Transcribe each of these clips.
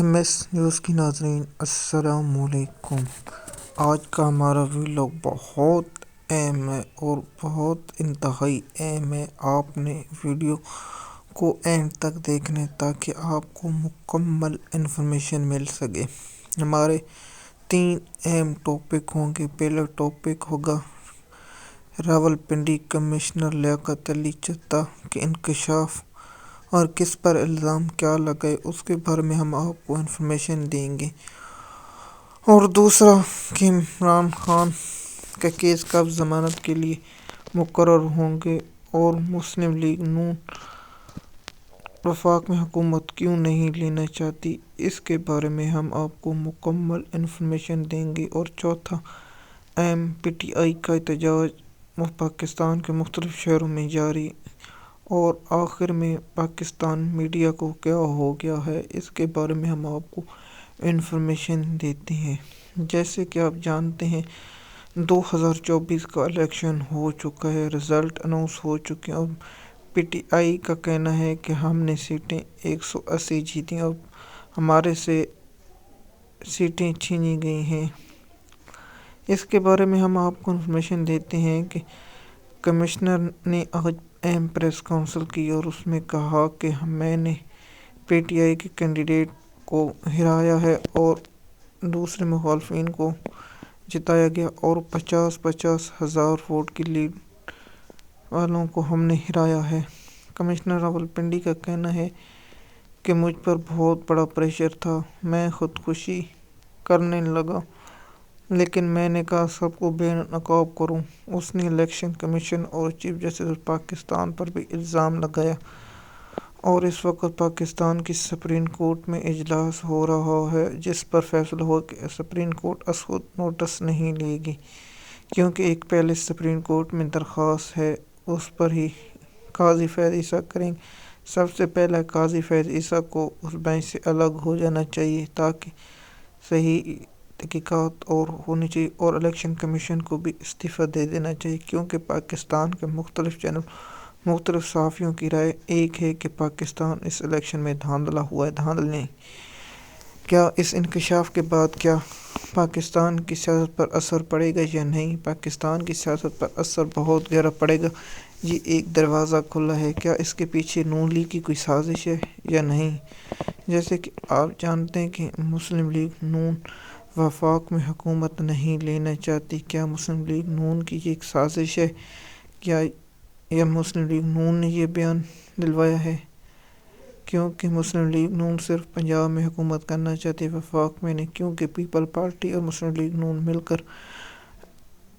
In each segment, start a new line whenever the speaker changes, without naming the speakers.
M S news کی ناظرین السلام علیکم۔ آج کا ہمارا ویلاگ بہت اہم ہے اور بہت انتہائی اہم ہے۔ آپ نے ویڈیو کو اینڈ تک دیکھنا تاکہ آپ کو مکمل انفارمیشن مل سکے۔ ہمارے 3 اہم ٹاپک ہوں گے۔ پہلا ٹاپک ہوگا راولپنڈی کمشنر لیاقت علی چڈھا کے انکشاف اور کس پر الزام کیا لگائے، اس کے بارے میں ہم آپ کو انفارمیشن دیں گے۔ اور دوسرا کہ عمران خان کا کیس کب ضمانت کے لیے مقرر ہوں گے اور مسلم لیگ نون وفاق میں حکومت کیوں نہیں لینا چاہتی، اس کے بارے میں ہم آپ کو مکمل انفارمیشن دیں گے۔ اور چوتھا اہم پی ٹی آئی کا احتجاج پاکستان کے مختلف شہروں میں جاری، اور آخر میں پاکستان میڈیا کو کیا ہو گیا ہے، اس کے بارے میں ہم آپ کو انفارمیشن دیتے ہیں۔ جیسے کہ آپ جانتے ہیں 2024 کا الیکشن ہو چکا ہے، رزلٹ اناؤنس ہو چکے ہیں۔ اب پی ٹی آئی کا کہنا ہے کہ ہم نے سیٹیں 180 جیتیں، اب ہمارے سے سیٹیں چھینی گئی ہیں۔ اس کے بارے میں ہم آپ کو انفارمیشن دیتے ہیں کہ کمشنر نے آج اہم پریس کانفرنس کی اور اس میں کہا کہ میں نے پی ٹی آئی کے کینڈیڈیٹ کو ہرایا ہے اور دوسرے مخالفین کو جتایا گیا، اور 50 ہزار ووٹ کی لیڈ والوں کو ہم نے ہرایا ہے۔ کمشنر راولپنڈی کا کہنا ہے کہ مجھ پر بہت بڑا پریشر تھا، میں خودکشی کرنے لگا، لیکن میں نے کہا سب کو بے نقاب کروں۔ اس نے الیکشن کمیشن اور چیف جسٹس پاکستان پر بھی الزام لگایا، اور اس وقت پاکستان کی سپریم کورٹ میں اجلاس ہو رہا ہے جس پر فیصلہ ہوگا کہ سپریم کورٹ از خود نوٹس نہیں لے گی، کیونکہ ایک پہلے سپریم کورٹ میں درخواست ہے، اس پر ہی قاضی فیض عیسیٰ کریں گے۔ سب سے پہلے قاضی فیض عیسیٰ کو اس بینچ سے الگ ہو جانا چاہیے تاکہ صحیح تحقیقات اور ہونی چاہیے، اور الیکشن کمیشن کو بھی استعفیٰ دے دینا چاہیے، کیونکہ پاکستان کے مختلف چینل مختلف صحافیوں کی رائے ایک ہے کہ پاکستان اس الیکشن میں دھاندلا ہوا ہے۔ دھاندلی کیا اس انکشاف کے بعد کیا پاکستان کی سیاست پر اثر پڑے گا یا نہیں؟ پاکستان کی سیاست پر اثر بہت گہرا پڑے گا۔ یہ ایک دروازہ کھلا ہے، کیا اس کے پیچھے نون لیگ کی کوئی سازش ہے یا نہیں؟ جیسے کہ آپ جانتے ہیں کہ مسلم لیگ نون وفاق میں حکومت نہیں لینا چاہتی۔ کیا مسلم لیگ نون کی یہ ایک سازش ہے یا مسلم لیگ نون نے یہ بیان دلوایا ہے؟ کیونکہ مسلم لیگ نون صرف پنجاب میں حکومت کرنا چاہتی ہے، وفاق میں نہیں، کیونکہ پیپل پارٹی اور مسلم لیگ نون مل کر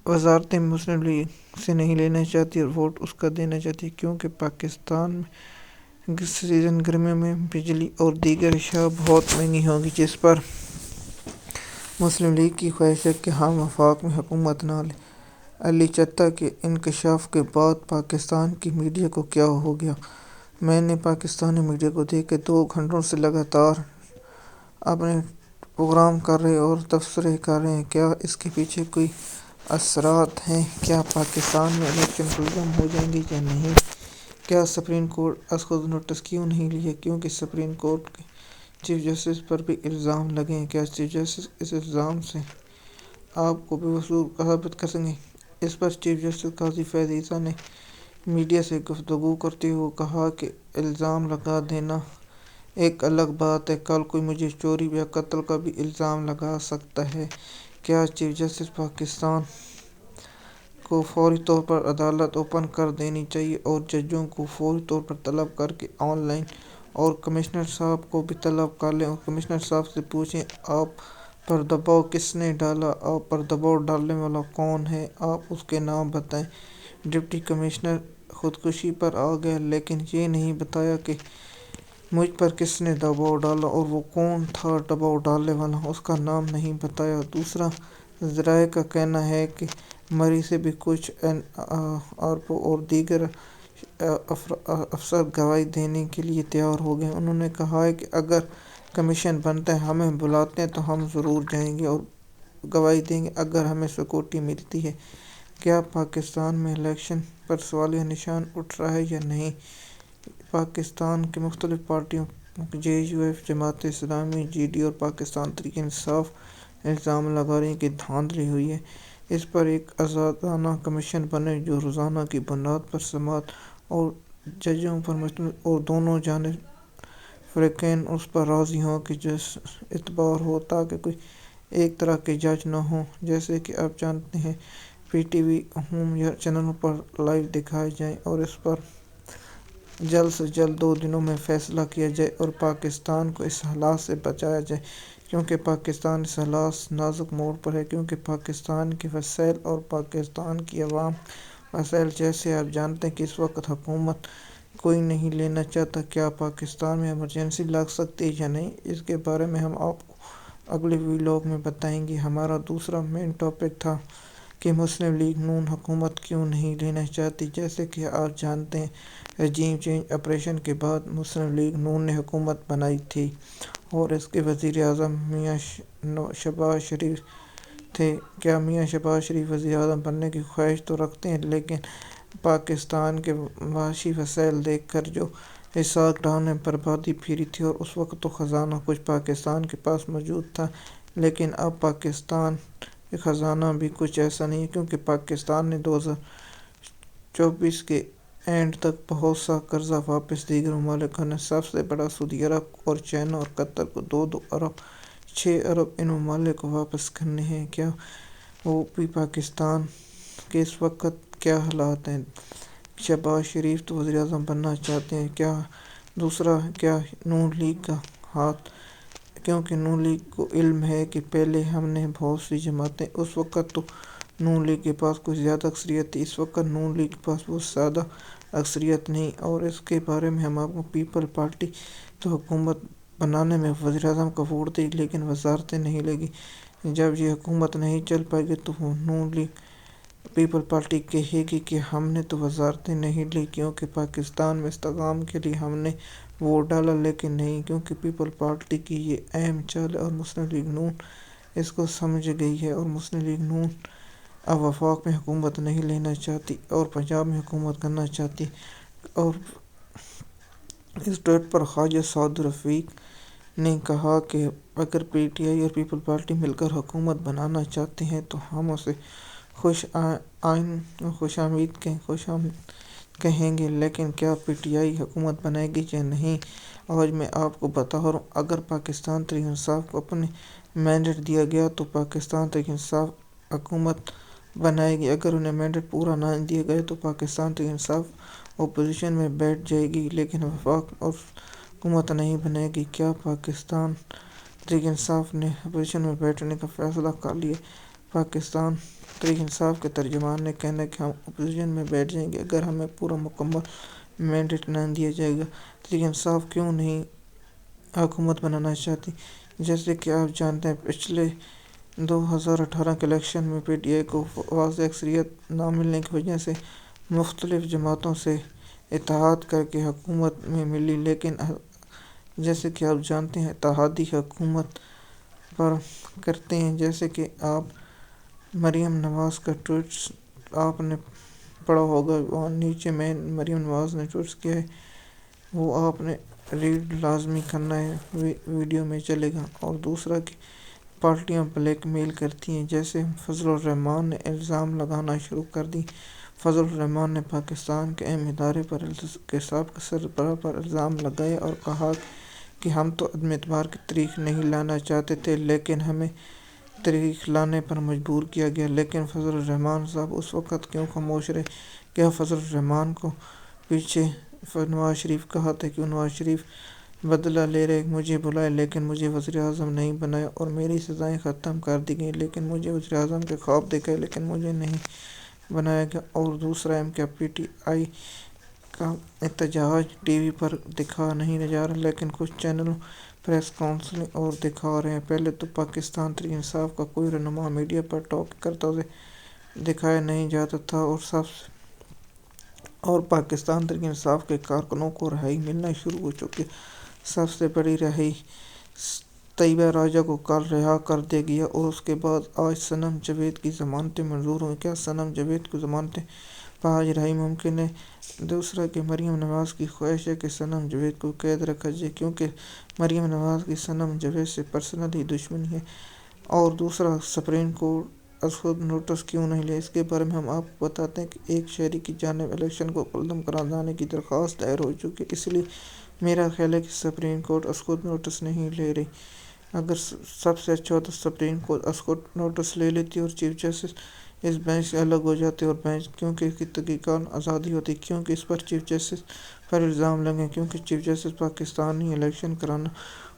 وزارتیں مسلم لیگ سے نہیں لینا چاہتی اور ووٹ اس کا دینا چاہتی ہے، کیونکہ پاکستان میں سیزن گرمیوں میں بجلی اور دیگر اشیاء بہت مہنگی ہوگی، جس پر مسلم لیگ کی خواہش ہے کہ ہم وفاق میں حکومت نہ لیں۔ علی چڈھا کے انکشاف کے بعد پاکستان کی میڈیا کو کیا ہو گیا؟ میں نے پاکستانی میڈیا کو دیکھا 2 گھنٹوں سے لگاتار اپنے پروگرام کر رہے اور تبصرے کر رہے ہیں۔ کیا اس کے پیچھے کوئی اثرات ہیں؟ کیا پاکستان میں الیکشن منظم ہو جائیں گے یا نہیں؟ کیا سپریم کورٹ از خود نوٹس کیوں نہیں لیا؟ کیونکہ سپریم کورٹ کے چیف جسٹس پر بھی الزام لگے ہیں۔ کیا چیف جسٹس اس الزام سے آپ کو بے قصور ثابت کر سکیں گے؟ اس پر چیف جسٹس قاضی فیض عیسیٰ نے میڈیا سے گفتگو کرتے ہوئے کہا کہ الزام لگا دینا ایک الگ بات ہے، کل کوئی مجھے چوری یا قتل کا بھی الزام لگا سکتا ہے۔ کیا چیف جسٹس پاکستان کو فوری طور پر عدالت اوپن کر دینی چاہیے اور ججوں کو فوری طور پر طلب کر کے آن لائن، اور کمشنر صاحب کو بھی طلب کر لیں اور کمشنر صاحب سے پوچھیں آپ پر دباؤ کس نے ڈالا، آپ پر دباؤ ڈالنے والا کون ہے، آپ اس کے نام بتائیں۔ ڈپٹی کمشنر خودکشی پر آ گیا، لیکن یہ نہیں بتایا کہ مجھ پر کس نے دباؤ ڈالا اور وہ کون تھا دباؤ ڈالنے والا، اس کا نام نہیں بتایا۔ دوسرا، ذرائع کا کہنا ہے کہ مری سے بھی کچھ این آر او اور دیگر افسر گواہی دینے کے لیے تیار ہو گئے ہیں۔ انہوں نے کہا ہے کہ اگر کمیشن بنتا ہے، ہمیں بلاتے ہیں تو ہم ضرور جائیں گے اور گواہی دیں گے اگر ہمیں سیکورٹی ملتی ہے۔ کیا پاکستان میں الیکشن پر سوالیہ نشان اٹھ رہا ہے یا نہیں؟ پاکستان کی مختلف پارٹیوں JUF جماعت اسلامی GD اور پاکستان تحریک انصاف الزام لگا رہی ہیں کہ دھاندلی ہوئی ہے۔ اس پر ایک آزادانہ کمیشن بنے جو روزانہ کی بنیاد پر سماعت اور ججوں پر مشتمل اور دونوں جانب فریقین اس پر راضی ہوں کہ جس اعتبار ہو تاکہ کوئی ایک طرح کے جج نہ ہوں۔ جیسے کہ آپ جانتے ہیں PTV ہوم یا چینلوں پر لائیو دکھائے جائیں اور اس پر جلد سے جلد 2 دنوں میں فیصلہ کیا جائے اور پاکستان کو اس حالات سے بچایا جائے، کیونکہ پاکستان اس حالات نازک موڑ پر ہے، کیونکہ پاکستان کے وسائل اور پاکستان کی عوام وسائل جیسے آپ جانتے ہیں کہ اس وقت حکومت کوئی نہیں لینا چاہتا۔ کیا پاکستان میں ایمرجنسی لگ سکتی ہے یا نہیں، اس کے بارے میں ہم آپ کو اگلے ویلاگ میں بتائیں گے۔ ہمارا دوسرا مین ٹاپک تھا کہ مسلم لیگ نون حکومت کیوں نہیں لینا چاہتی۔ جیسے کہ آپ جانتے ہیں رجیم چینج آپریشن کے بعد مسلم لیگ نون نے حکومت بنائی تھی اور اس کے وزیر اعظم میاں شہباز شریف تھے۔ کیا میاں شہباز شریف وزیر اعظم بننے کی خواہش تو رکھتے ہیں، لیکن پاکستان کے معاشی وسائل دیکھ کر جو اسحاق ڈار نے بربادی پھیری تھی، اور اس وقت تو خزانہ کچھ پاکستان کے پاس موجود تھا، لیکن اب پاکستان کا خزانہ بھی کچھ ایسا نہیں ہے، کیونکہ پاکستان نے 2024 کے اینڈ تک بہت سا قرضہ واپس دیگر ممالکوں نے سب سے بڑا سعودی عرب اور چائنا اور قطر کو 2 ارب 6 ارب ان ممالک کو واپس کرنے ہیں۔ کیا وہ بھی پاکستان کے اس وقت کیا حالات ہیں؟ شہباز شریف تو وزیر اعظم بننا چاہتے ہیں، کیا نون لیگ کا ہاتھ؟ کیونکہ نون لیگ کو علم ہے کہ پہلے ہم نے بہت سی جماعتیں، اس وقت تو نون لیگ کے پاس کچھ زیادہ اکثریت تھی، اس وقت نون لیگ کے پاس وہ زیادہ اکثریت نہیں، اور اس کے بارے میں ہم آپ کو پیپل پارٹی تو حکومت بنانے میں وزیر اعظم کا ووٹ دے گی، لیکن وزارتیں نہیں لے گی۔ جب یہ حکومت نہیں چل پائے گی تو وہ نون لیگ پیپل پارٹی کہے گی کہ ہم نے تو وزارتیں نہیں لی، کیونکہ پاکستان میں استحکام کے لیے ہم نے ووٹ ڈالا، لیکن نہیں، کیونکہ پیپل پارٹی کی یہ اہم چال ہے اور مسلم لیگ نون اس کو سمجھ گئی ہے، اور مسلم لیگ نون اب وفاق میں حکومت نہیں لینا چاہتی اور پنجاب میں حکومت کرنا چاہتی۔ اور اس ٹویٹ پر خواجہ سعد رفیق نے کہا کہ اگر PTI اور پیپل پارٹی مل کر حکومت بنانا چاہتے ہیں تو ہم اسے خوش آمدید کہیں گے، لیکن کیا PTI حکومت بنائے گی یا نہیں؟ آج میں آپ کو بتا رہا ہوں، اگر پاکستان تحریک انصاف کو اپنے مینڈیٹ دیا گیا تو پاکستان تحریک انصاف حکومت بنائے گی، اگر انہیں مینڈیٹ پورا نہ دیا گیا تو پاکستان تحریک انصاف اپوزیشن میں بیٹھ جائے گی، لیکن وفاق اور حکومت نہیں بنائے گی۔ کیا پاکستان تحریک انصاف نے اپوزیشن میں بیٹھنے کا فیصلہ کر لیا؟ پاکستان تحریک انصاف کے ترجمان نے کہا کہ ہم اپوزیشن میں بیٹھ جائیں گے اگر ہمیں پورا مکمل مینڈیٹ نہ دیا جائے گا۔ تحریک انصاف کیوں نہیں حکومت بنانا چاہتی؟ جیسے کہ آپ جانتے ہیں پچھلے 2018 کے الیکشن میں PTI کو واضح اکثریت نہ ملنے کی وجہ سے مختلف جماعتوں سے اتحاد کر کے حکومت میں ملی، لیکن جیسے کہ آپ جانتے ہیں اتحادی حکومت پر کرتے ہیں۔ جیسے کہ آپ مریم نواز کا ٹویٹ آپ نے پڑھا ہوگا، وہاں نیچے میں مریم نواز نے ٹویٹ کیا ہے، وہ آپ نے ریڈ لازمی کرنا ہے، ویڈیو میں چلے گا۔ اور دوسرا کہ پارٹیاں بلیک میل کرتی ہیں، جیسے فضل الرحمان نے الزام لگانا شروع کر دی۔ فضل الرحمان نے پاکستان کے اہم ادارے کے سابق سربراہ پر الزام لگایا اور کہا کہ ہم تو عدم اعتبار کی تحریک نہیں لانا چاہتے تھے، لیکن ہمیں تحریک لانے پر مجبور کیا گیا۔ لیکن فضل الرحمان صاحب اس وقت کیوں خاموش رہے؟ کیا فضل الرحمان کو پیچھے نواز شریف کا ہاتھ ہے؟ کیوں نواز شریف بدلہ لے رہے؟ مجھے بلایا لیکن مجھے وزیر اعظم نہیں بنایا اور میری سزائیں ختم کر دی گئیں، لیکن مجھے وزیر اعظم کے خواب دکھائے لیکن مجھے نہیں بنایا گیا۔ اور دوسرا کیا PTI کا احتجاج TV پر دکھا نہیں جا رہا، لیکن کچھ چینلوں پریس کانفرنس اور دکھا رہے ہیں؟ پہلے تو پاکستان تحریک انصاف کا کوئی رہنما میڈیا پر ٹاک کرتا ہوئے دکھایا نہیں جاتا تھا، اور پاکستان تحریک انصاف کے کارکنوں کو رہائی ملنا شروع ہو چکی ہے۔ سب سے بڑی رہائی طیبہ راجہ کو کل رہا کر دیا گیا اور اس کے بعد آج صنم جاوید کی ضمانتیں منظور ہوئیں۔ کیا صنم جاوید کی ضمانتیں پاج رہی ممکن ہے۔ دوسرا کہ مریم نواز کی خواہش ہے کہ صنم جاوید کو قید رکھا جائے کیونکہ مریم نواز کی صنم جاوید سے پرسنلی دشمنی ہے۔ اور دوسرا، سپریم کورٹ اسود نوٹس کیوں نہیں لے؟ اس کے بارے میں ہم آپ کو بتاتے ہیں کہ ایک شہری کی جانب الیکشن کو ملتوی قرار دینے کی درخواست دائر ہو چکی ہے، اس لیے میرا خیال ہے کہ سپریم کورٹ اسود نوٹس نہیں لے رہی۔ اگر سب سے اچھا ہوتا سپریم کورٹ اسود نوٹس لے لیتی اور چیف جسٹس اس بینچ سے الگ ہو جاتے اور بینچ کیونکہ کی تحقیقات آزادی ہوتی کیونکہ اس پر چیف جسٹس پر الزام لگے کیونکہ چیف جسٹس پاکستانی الیکشن کرانا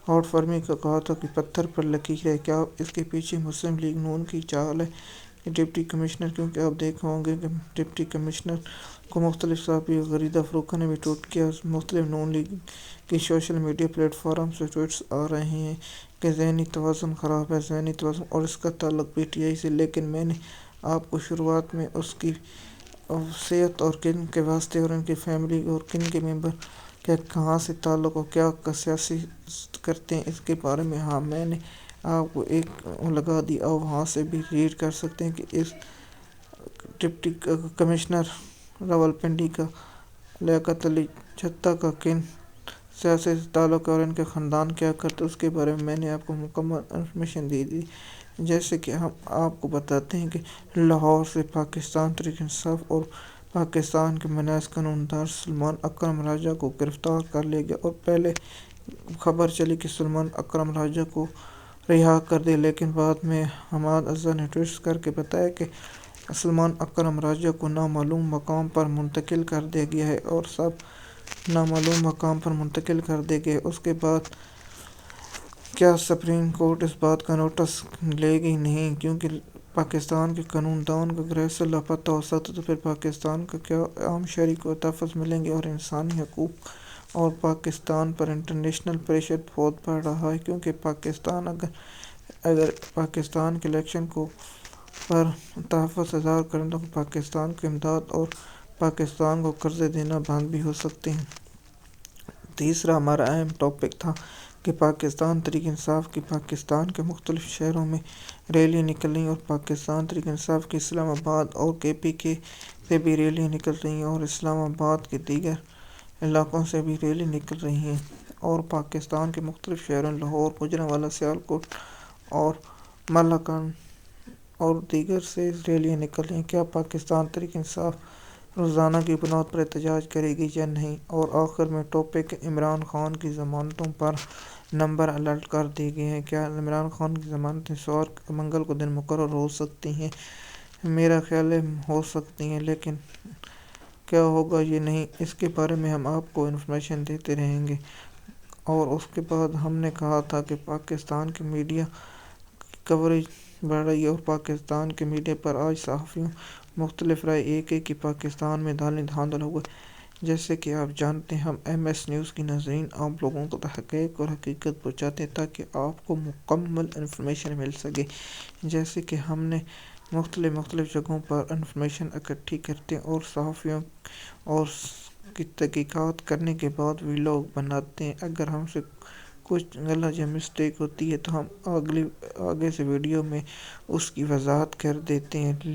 ہاٹ فرمی کا کہا تھا کہ پتھر پر لکیر ہے۔ کیا اس کے پیچھے مسلم لیگ نون کی چال ہے کہ ڈپٹی کمشنر، کیونکہ آپ دیکھے ہوں گے کہ ڈپٹی کمشنر کو مختلف صحافی غریدہ فروخہ نے بھی ٹویٹ کیا۔ مختلف نون لیگ کی سوشل میڈیا پلیٹ فارم سے ٹویٹس آ رہے ہیں کہ ذہنی توازن خراب ہے، ذہنی توازن، اور اس کا تعلق پی ٹی آئی سے، لیکن میں نے آپ کو شروعات میں اس کی صحت اور کن کے واسطے اور ان کی فیملی اور کن کے ممبر کا کہاں سے تعلق اور کیا سیاسی کرتے ہیں اس کے بارے میں میں نے آپ کو ایک لگا دی۔ آپ وہاں سے بھی ریڈ کر سکتے ہیں کہ اس ڈپٹی کمشنر راولپنڈی کا لیاقت علی جھتھا کا کن سیاسی سے تعلق ہے اور ان کے خاندان کیا کرتے اس کے بارے میں نے آپ کو مکمل انفارمیشن دے دی۔ جیسے کہ ہم آپ کو بتاتے ہیں کہ لاہور سے پاکستان تحریک انصاف اور پاکستان کے منعزز قانون دان سلمان اکرم راجہ کو گرفتار کر لیا گیا اور پہلے خبر چلی کہ سلمان اکرم راجہ کو رہا کر دیا، لیکن بعد میں حماد اظہر نے ٹویٹ کر کے بتایا کہ سلمان اکرم راجہ کو نامعلوم مقام پر منتقل کر دیا گیا ہے اور سب نامعلوم مقام پر منتقل کر دیا گیا ہے۔ اس کے بعد کیا سپریم کورٹ اس بات کا نوٹس لے گی؟ نہیں، کیونکہ پاکستان کے قانون دان کا اگر ایسا لاپتہ ہو سکتا تو پھر پاکستان کا کیا عام شہری کو تحفظ ملیں گے اور انسانی حقوق اور پاکستان پر انٹرنیشنل پریشر بہت بڑھ رہا ہے کیونکہ پاکستان اگر پاکستان کے الیکشن کو پر تحفظ اظہار کریں تو پاکستان کو امداد اور پاکستان کو قرضے دینا بند بھی ہو سکتے ہیں۔ تیسرا ہمارا اہم ٹاپک تھا کہ پاکستان تحریک انصاف کی پاکستان کے مختلف شہروں میں ریلیاں نکل رہی ہیں اور پاکستان تحریک انصاف کی اسلام آباد اور کے پی کے سے بھی ریلیاں نکل رہی ہیں اور اسلام آباد کے دیگر علاقوں سے بھی ریلیاں نکل رہی ہیں اور پاکستان کے مختلف شہروں لاہور، گوجرانوالہ، سیالکوٹ اور مالاکنڈ اور دیگر سے ریلیاں نکل رہی ہیں۔ کیا پاکستان تحریک انصاف روزانہ کی بنیاد پر احتجاج کرے گی یا نہیں؟ اور آخر میں ٹاپک عمران خان کی ضمانتوں پر نمبر الرٹ کر دیے گئے ہیں۔ کیا عمران خان کی ضمانتیں سوار منگل کو دن مقرر ہو سکتی ہیں؟ میرا خیال ہے ہو سکتی ہیں، لیکن کیا ہوگا یہ نہیں، اس کے بارے میں ہم آپ کو انفارمیشن دیتے رہیں گے۔ اور اس کے بعد ہم نے کہا تھا کہ پاکستان کے میڈیا کی کوریج بڑھ رہی ہے اور پاکستان کے میڈیا پر آج صحافیوں مختلف رائے ایک ہے کہ پاکستان میں دھاندل ہوا ہے۔ جیسے کہ آپ جانتے ہیں ہم ایم ایس نیوز کی ناظرین آپ لوگوں کو حقائق اور حقیقت پہنچاتے ہیں تاکہ آپ کو مکمل انفارمیشن مل سکے۔ جیسے کہ ہم نے مختلف جگہوں پر انفارمیشن اکٹھی کرتے ہیں اور صحافیوں اور کی تحقیقات کرنے کے بعد ویلاگ بناتے ہیں۔ اگر ہم سے کچھ غلط یا مسٹیک ہوتی ہے تو ہم آگے سے ویڈیو میں اس کی وضاحت کر دیتے ہیں۔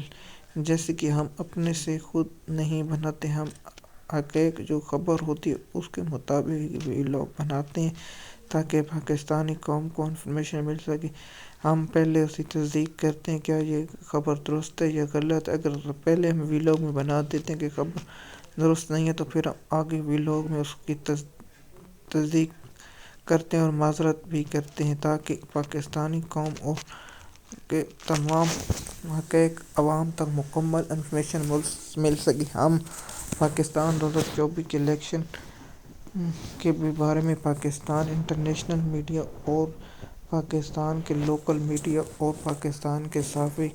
جیسے کہ ہم اپنے سے خود نہیں بناتے، ہم حقائق جو خبر ہوتی ہے اس کے مطابق ویلاگ بناتے ہیں تاکہ پاکستانی قوم کو انفارمیشن مل سکے۔ ہم پہلے اسی تصدیق کرتے ہیں کیا یہ خبر درست ہے یا غلط ہے۔ اگر پہلے ہم ویلاگ میں بنا دیتے ہیں کہ خبر درست نہیں ہے تو پھر آگے ویلاگ میں اس کی تصدیق کرتے ہیں اور معذرت بھی کرتے ہیں تاکہ پاکستانی قوم اور کے تمام حقائق عوام تک مکمل انفارمیشن مل سکے۔ ہم پاکستان 2024 کے الیکشن کے بارے میں پاکستان انٹرنیشنل میڈیا اور پاکستان کے لوکل میڈیا اور پاکستان کے صحافی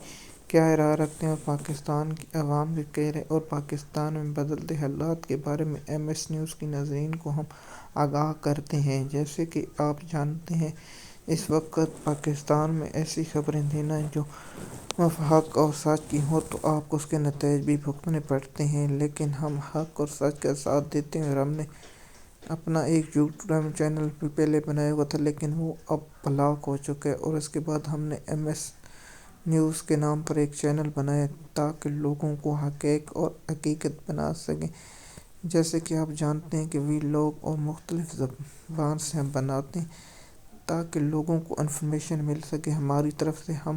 کیا رائے رکھتے ہیں اور پاکستان کی عوام بھی کہہ رہے ہیں اور پاکستان میں بدلتے حالات کے بارے میں ایم ایس نیوز کی ناظرین کو ہم آگاہ کرتے ہیں۔ جیسے کہ آپ جانتے ہیں اس وقت پاکستان میں ایسی خبریں دینا جو حق اور سچ کی ہوں تو آپ کو اس کے نتائج بھی بھگتنے پڑتے ہیں، لیکن ہم حق اور سچ کا ساتھ دیتے ہیں اور ہم نے اپنا ایک یوٹیوب چینل بھی پہلے بنایا ہوا تھا لیکن وہ اب بلاک ہو چکا ہے اور اس کے بعد ہم نے ایم ایس نیوز کے نام پر ایک چینل بنایا تاکہ لوگوں کو حقائق اور حقیقت بنا سکیں۔ جیسے کہ آپ جانتے ہیں کہ ویلاگ اور مختلف زبان سے ہم بناتے ہیں تاکہ لوگوں کو انفارمیشن مل سکے۔ ہماری طرف سے ہم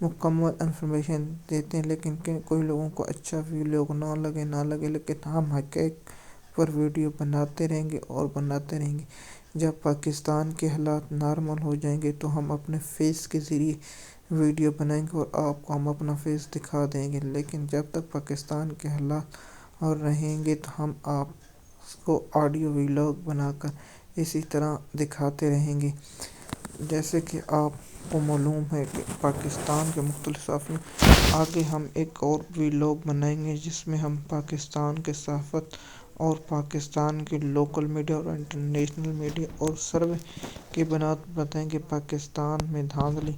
مکمل انفارمیشن دیتے ہیں، لیکن کوئی لوگوں کو اچھا ویلاگ نہ لگے، لیکن ہم حقائق پر ویڈیو بناتے رہیں گے۔ جب پاکستان کے حالات نارمل ہو جائیں گے تو ہم اپنے فیس کے ذریعے ویڈیو بنائیں گے اور آپ کو ہم اپنا فیس دکھا دیں گے، لیکن جب تک پاکستان کے حالات اور رہیں گے تو ہم آپ کو آڈیو ویلاگ بنا کر اسی طرح دکھاتے رہیں گے۔ جیسے کہ آپ کو معلوم ہے کہ پاکستان کے مختلف صحافی آگے ہم ایک اور ویلاگ بنائیں گے جس میں ہم پاکستان کے صحافت اور پاکستان کے لوکل میڈیا اور انٹرنیشنل میڈیا اور سروے کی بنیاد پر بتائیں گے پاکستان میں دھاندلی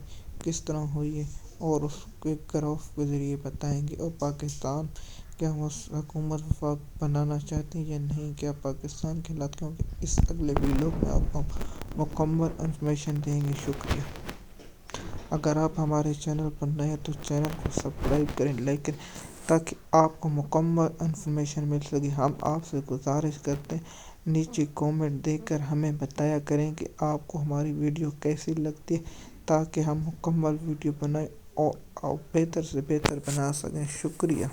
کس طرح ہوئی ہے اور اس کے گراف کے ذریعے بتائیں گے، اور پاکستان کیا حکومت وفاق بنانا چاہتی ہے یا نہیں، کیا پاکستان کے حالات، کیونکہ اس اگلے ویلاگ میں آپ کو ہم مکمل انفارمیشن دیں گے۔ شکریہ۔ اگر آپ ہمارے چینل پر نئے ہیں تو چینل کو سبسکرائب کریں، لائک کریں تاکہ آپ کو مکمل انفارمیشن مل سکے۔ ہم آپ سے گزارش کرتے ہیں نیچے کامنٹ دے کر ہمیں بتایا کریں کہ آپ کو ہماری ویڈیو کیسی لگتی ہے تاکہ ہم مکمل ویڈیو بنائیں اور آپ بہتر سے بہتر بنا سکیں۔ شکریہ۔